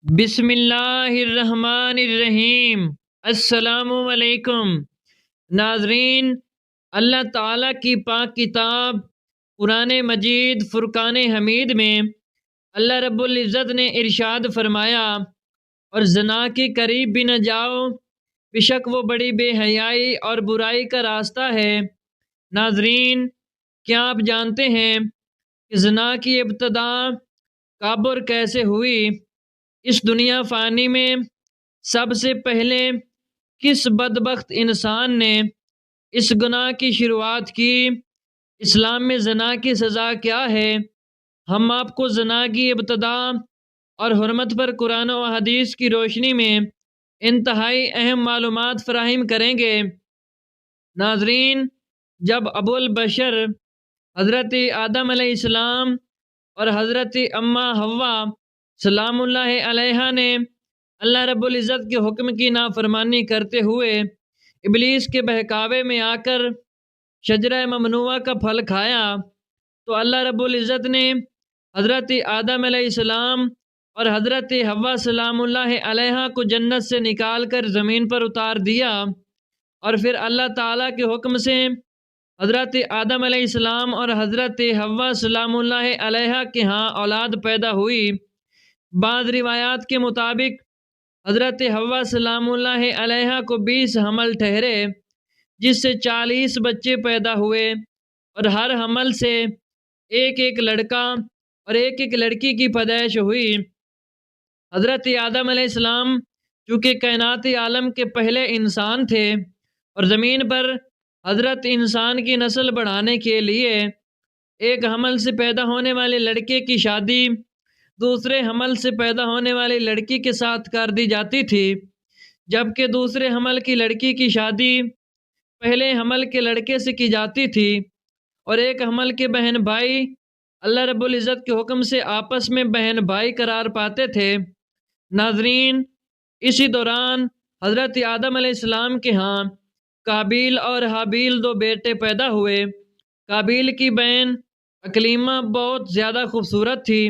بسم اللہ الرحمن الرحیم۔ السلام علیکم ناظرین، اللہ تعالیٰ کی پاک کتاب قرآن مجید فرقان حمید میں اللہ رب العزت نے ارشاد فرمایا، اور زنا کے قریب بھی نہ جاؤ، بے شک وہ بڑی بے حیائی اور برائی کا راستہ ہے۔ ناظرین، کیا آپ جانتے ہیں کہ زنا کی ابتدا کب اور کیسے ہوئی؟ اس دنیا فانی میں سب سے پہلے کس بدبخت انسان نے اس گناہ کی شروعات کی؟ اسلام میں زنا کی سزا کیا ہے؟ ہم آپ کو زنا کی ابتدا اور حرمت پر قرآن و حدیث کی روشنی میں انتہائی اہم معلومات فراہم کریں گے۔ ناظرین، جب ابو البشر حضرت آدم علیہ السلام اور حضرت اماں حوا سلام اللہ علیہا نے اللہ رب العزت کے حکم کی نافرمانی کرتے ہوئے ابلیس کے بہکاوے میں آ کر شجرہ ممنوعہ کا پھل کھایا، تو اللہ رب العزت نے حضرت آدم علیہ السلام اور حضرت حوا سلام اللہ علیہا کو جنت سے نکال کر زمین پر اتار دیا، اور پھر اللہ تعالیٰ کے حکم سے حضرت آدم علیہ السلام اور حضرت حوا سلام اللہ علیہا کے ہاں اولاد پیدا ہوئی۔ بعض روایات کے مطابق حضرت حوا سلام اللہ علیہا کو 20 حمل ٹھہرے، جس سے 40 بچے پیدا ہوئے، اور ہر حمل سے ایک ایک لڑکا اور ایک ایک لڑکی کی پیدائش ہوئی۔ حضرت آدم علیہ السلام چونکہ کائنات عالم کے پہلے انسان تھے، اور زمین پر حضرت انسان کی نسل بڑھانے کے لیے ایک حمل سے پیدا ہونے والے لڑکے کی شادی دوسرے حمل سے پیدا ہونے والی لڑکی کے ساتھ کر دی جاتی تھی، جبکہ دوسرے حمل کی لڑکی کی شادی پہلے حمل کے لڑکے سے کی جاتی تھی، اور ایک حمل کے بہن بھائی اللہ رب العزت کے حکم سے آپس میں بہن بھائی قرار پاتے تھے۔ ناظرین، اسی دوران حضرت آدم علیہ السلام کے ہاں قابیل اور حابیل 2 بیٹے پیدا ہوئے۔ قابیل کی بہن اکلیمہ بہت زیادہ خوبصورت تھی،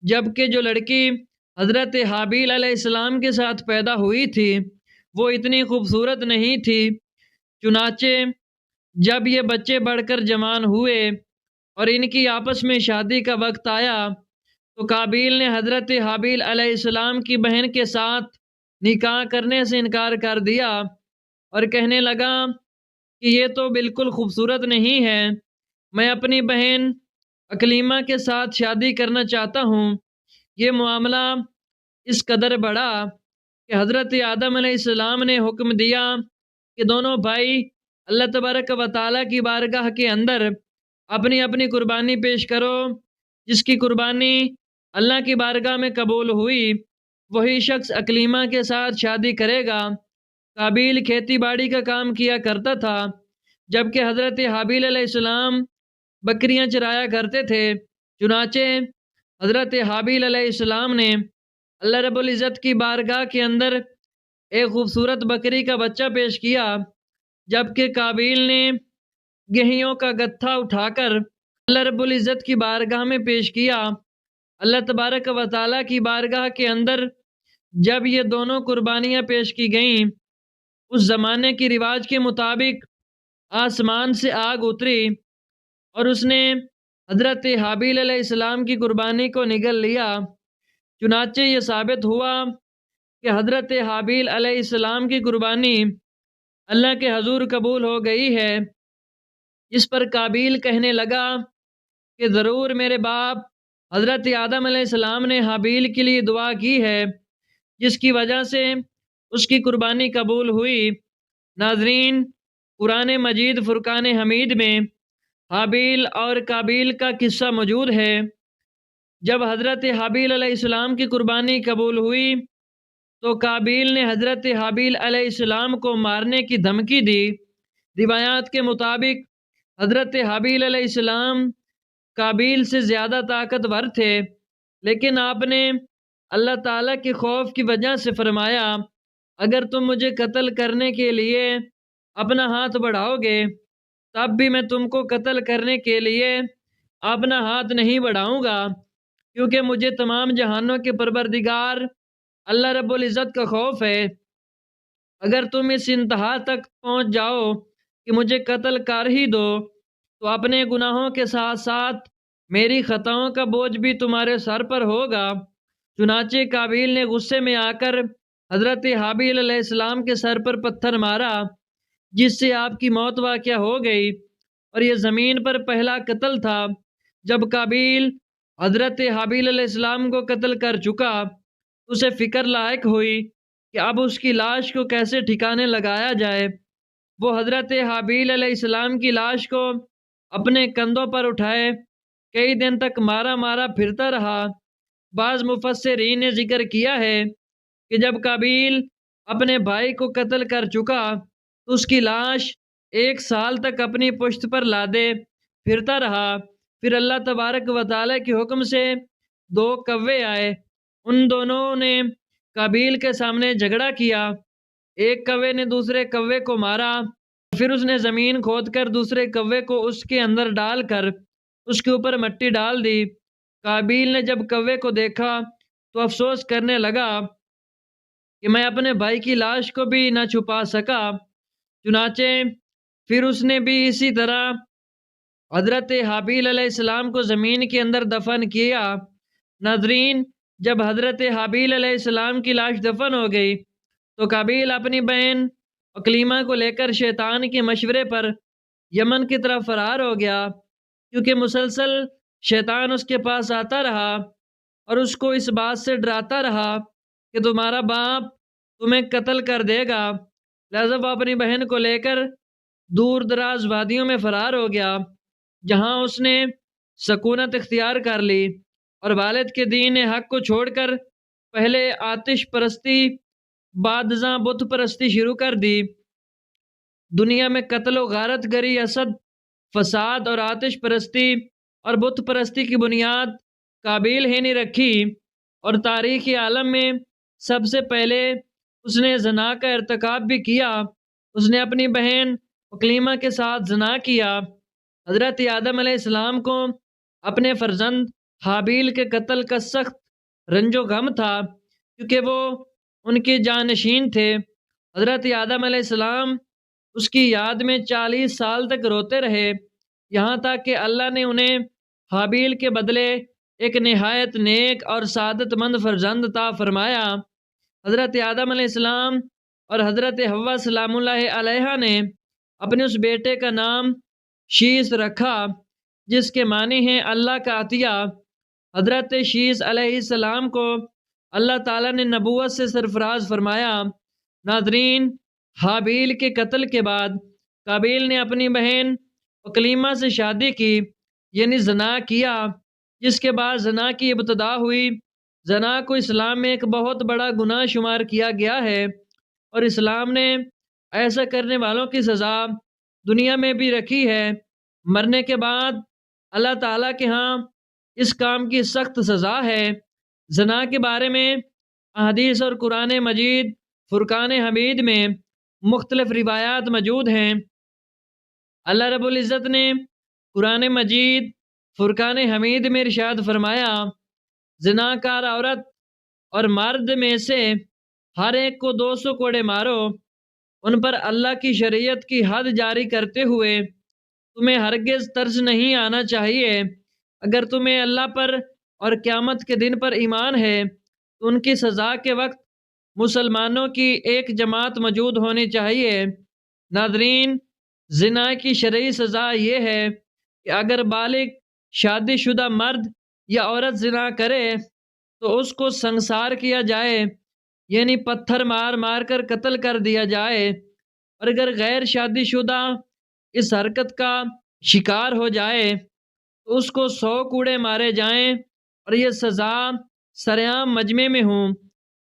جبکہ جو لڑکی حضرت حابیل علیہ السلام کے ساتھ پیدا ہوئی تھی وہ اتنی خوبصورت نہیں تھی۔ چنانچہ جب یہ بچے بڑھ کر جوان ہوئے اور ان کی آپس میں شادی کا وقت آیا، تو قابیل نے حضرت حابیل علیہ السلام کی بہن کے ساتھ نکاح کرنے سے انکار کر دیا، اور کہنے لگا کہ یہ تو بالکل خوبصورت نہیں ہے، میں اپنی بہن اکلیمہ کے ساتھ شادی کرنا چاہتا ہوں۔ یہ معاملہ اس قدر بڑھا کہ حضرت آدم علیہ السلام نے حکم دیا کہ دونوں بھائی اللہ تبارک و تعالیٰ کی بارگاہ کے اندر اپنی اپنی قربانی پیش کرو، جس کی قربانی اللہ کی بارگاہ میں قبول ہوئی وہی شخص اکلیمہ کے ساتھ شادی کرے گا۔ قابیل کھیتی باڑی کا کام کیا کرتا تھا، جبکہ حضرت حابیل علیہ السلام بکریاں چرایا کرتے تھے۔ چنانچہ حضرت حابیل علیہ السلام نے اللہ رب العزت کی بارگاہ کے اندر ایک خوبصورت بکری کا بچہ پیش کیا، جبکہ قابیل نے گیہوں کا گتھا اٹھا کر اللہ رب العزت کی بارگاہ میں پیش کیا۔ اللہ تبارک و تعالیٰ کی بارگاہ کے اندر جب یہ دونوں قربانیاں پیش کی گئیں، اس زمانے کی رواج کے مطابق آسمان سے آگ اتری اور اس نے حضرت حابیل علیہ السلام کی قربانی کو نگل لیا۔ چنانچہ یہ ثابت ہوا کہ حضرت حابیل علیہ السلام کی قربانی اللہ کے حضور قبول ہو گئی ہے۔ اس پر قابیل کہنے لگا کہ ضرور میرے باپ حضرت آدم علیہ السلام نے حابیل کے لیے دعا کی ہے، جس کی وجہ سے اس کی قربانی قبول ہوئی۔ ناظرین، قرآن مجید فرقان حمید میں حابیل اور قابیل کا قصہ موجود ہے۔ جب حضرت حابیل علیہ السلام کی قربانی قبول ہوئی تو قابیل نے حضرت حابیل علیہ السلام کو مارنے کی دھمکی دی۔ روایات کے مطابق حضرت حابیل علیہ السلام قابیل سے زیادہ طاقتور تھے، لیکن آپ نے اللہ تعالیٰ کے خوف کی وجہ سے فرمایا، اگر تم مجھے قتل کرنے کے لیے اپنا ہاتھ بڑھاؤ گے تب بھی میں تم کو قتل کرنے کے لیے اپنا ہاتھ نہیں بڑھاؤں گا، کیونکہ مجھے تمام جہانوں کے پروردگار اللہ رب العزت کا خوف ہے۔ اگر تم اس انتہا تک پہنچ جاؤ کہ مجھے قتل کر ہی دو تو اپنے گناہوں کے ساتھ ساتھ میری خطاؤں کا بوجھ بھی تمہارے سر پر ہوگا۔ چنانچہ قابیل نے غصے میں آ کر حضرت حابیل علیہ السلام کے سر پر پتھر مارا، جس سے آپ کی موت واقع ہو گئی، اور یہ زمین پر پہلا قتل تھا۔ جب قابیل حضرت حابیل علیہ السلام کو قتل کر چکا، اسے فکر لاحق ہوئی کہ اب اس کی لاش کو کیسے ٹھکانے لگایا جائے۔ وہ حضرت حابیل علیہ السلام کی لاش کو اپنے کندھوں پر اٹھائے کئی دن تک مارا مارا پھرتا رہا۔ بعض مفسرین نے ذکر کیا ہے کہ جب قابیل اپنے بھائی کو قتل کر چکا تو اس کی لاش 1 سال تک اپنی پشت پر لادے پھرتا رہا۔ پھر اللہ تبارک و تعالیٰ کے حکم سے 2 کوے آئے، ان دونوں نے قابیل کے سامنے جھگڑا کیا۔ ایک کوے نے دوسرے کوے کو مارا، پھر اس نے زمین کھود کر دوسرے کوے کو اس کے اندر ڈال کر اس کے اوپر مٹی ڈال دی۔ قابیل نے جب کوے کو دیکھا تو افسوس کرنے لگا کہ میں اپنے بھائی کی لاش کو بھی نہ چھپا سکا۔ چنانچہ پھر اس نے بھی اسی طرح حضرت حابیل علیہ السلام کو زمین کے اندر دفن کیا۔ ناظرین، جب حضرت حابیل علیہ السلام کی لاش دفن ہو گئی تو قابیل اپنی بہن اکلیمہ کو لے کر شیطان کے مشورے پر یمن کی طرف فرار ہو گیا، کیونکہ مسلسل شیطان اس کے پاس آتا رہا اور اس کو اس بات سے ڈراتا رہا کہ تمہارا باپ تمہیں قتل کر دے گا۔ لہذا وہ اپنی بہن کو لے کر دور دراز وادیوں میں فرار ہو گیا، جہاں اس نے سکونت اختیار کر لی اور والد کے دین حق کو چھوڑ کر پہلے آتش پرستی بعد ازاں بت پرستی شروع کر دی۔ دنیا میں قتل و غارت گری، حسد، فساد اور آتش پرستی اور بت پرستی کی بنیاد قابیل ہی نہیں رکھی، اور تاریخی عالم میں سب سے پہلے اس نے زنا کا ارتکاب بھی کیا۔ اس نے اپنی بہن اکلیمہ کے ساتھ زنا کیا۔ حضرت آدم علیہ السلام کو اپنے فرزند حابیل کے قتل کا سخت رنج و غم تھا، کیونکہ وہ ان کے جانشین تھے۔ حضرت آدم علیہ السلام اس کی یاد میں 40 سال تک روتے رہے، یہاں تک کہ اللہ نے انہیں حابیل کے بدلے ایک نہایت نیک اور سعادت مند فرزند عطا فرمایا۔ حضرت آدم علیہ السلام اور حضرت حوا سلام اللہ علیہا نے اپنے اس بیٹے کا نام شیس رکھا، جس کے معنی ہیں اللہ کا عطیہ۔ حضرت شیس علیہ السلام کو اللہ تعالیٰ نے نبوت سے سرفراز فرمایا۔ ناظرین، حابیل کے قتل کے بعد قابیل نے اپنی بہن اکلیمہ سے شادی کی، یعنی زنا کیا، جس کے بعد زنا کی ابتدا ہوئی۔ زنا کو اسلام میں ایک بہت بڑا گناہ شمار کیا گیا ہے، اور اسلام نے ایسا کرنے والوں کی سزا دنیا میں بھی رکھی ہے۔ مرنے کے بعد اللہ تعالیٰ کے ہاں اس کام کی سخت سزا ہے۔ زنا کے بارے میں احادیث اور قرآن مجید فرقان حمید میں مختلف روایات موجود ہیں۔ اللہ رب العزت نے قرآن مجید فرقان حمید میں ارشاد فرمایا، زناکار عورت اور مرد میں سے ہر ایک کو 200 کوڑے مارو، ان پر اللہ کی شریعت کی حد جاری کرتے ہوئے تمہیں ہرگز ترس نہیں آنا چاہیے۔ اگر تمہیں اللہ پر اور قیامت کے دن پر ایمان ہے تو ان کی سزا کے وقت مسلمانوں کی ایک جماعت موجود ہونی چاہیے۔ ناظرین، زنا کی شرعی سزا یہ ہے کہ اگر بالغ شادی شدہ مرد یا عورت زنا کرے تو اس کو سنسار کیا جائے، یعنی پتھر مار مار کر قتل کر دیا جائے، اور اگر غیر شادی شدہ اس حرکت کا شکار ہو جائے تو اس کو 100 کوڑے مارے جائیں، اور یہ سزا سرعام مجمع میں ہوں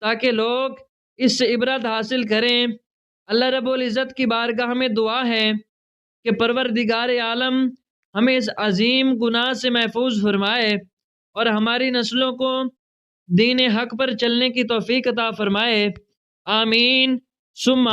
تاکہ لوگ اس سے عبرت حاصل کریں۔ اللہ رب العزت کی بارگاہ میں دعا ہے کہ پروردگار عالم ہمیں اس عظیم گناہ سے محفوظ فرمائے اور ہماری نسلوں کو دین حق پر چلنے کی توفیق عطا فرمائے۔ آمین ثم